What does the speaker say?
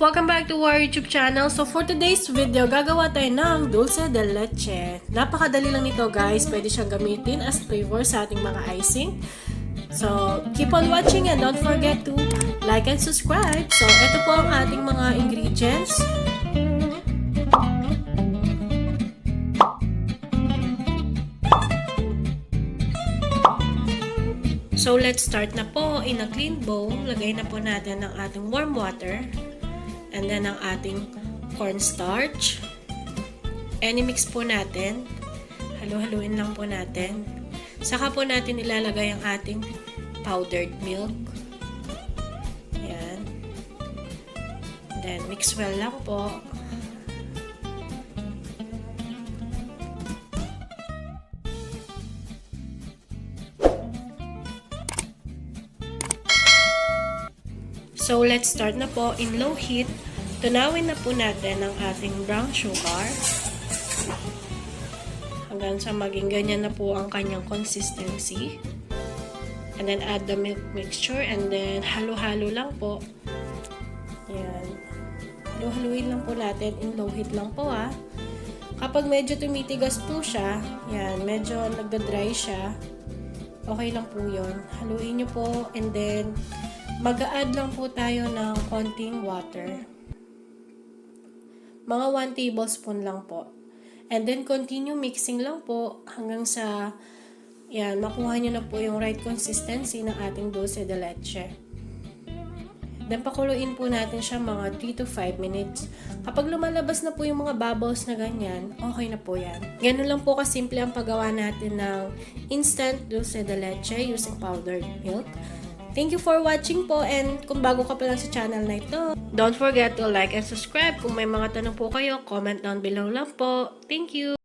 Welcome back to our YouTube channel. So for today's video, gagawa tayo ng Dulce the Letche. Napakadali lang nito guys. Pwede siyang gamitin as flavor sa ating mga icing. So keep on watching and don't forget to like and subscribe. So ito po ang ating mga ingredients. So let's start na po. In a clean bowl, lagay na po natin ang ating warm water. And then ang ating cornstarch. I-mix po natin. Halo-haluin lang po natin. Saka po natin ilalagay ang ating powdered milk. Ayan. Then mix well lang po. So, let's start na po in low heat. Tunawin na po natin ang ating brown sugar. Hanggang sa maging ganyan na po ang kanyang consistency. And then, add the milk mixture. And then, halo-halo lang po. Yan. Halo-haluin lang po natin. In low heat lang po ha. Kapag medyo tumitigas po siya, yan, medyo nagda-dry siya, okay lang po yun. Haluin nyo po. And then, mag-a-add lang po tayo ng konting water. Mga 1 tablespoon lang po. And then, continue mixing lang po hanggang sa, yan, makuha nyo na po yung right consistency ng ating Dulce de Leche. Then, pakuluin po natin siya mga 3 to 5 minutes. Kapag lumalabas na po yung mga bubbles na ganyan, okay na po yan. Ganun lang po kasimple ang paggawa natin ng instant Dulce de Leche using powdered milk. Thank you for watching po, and kung bago ka pa lang sa channel na ito, don't forget to like and subscribe. Kung may mga tanong po kayo, comment down below lang po. Thank you!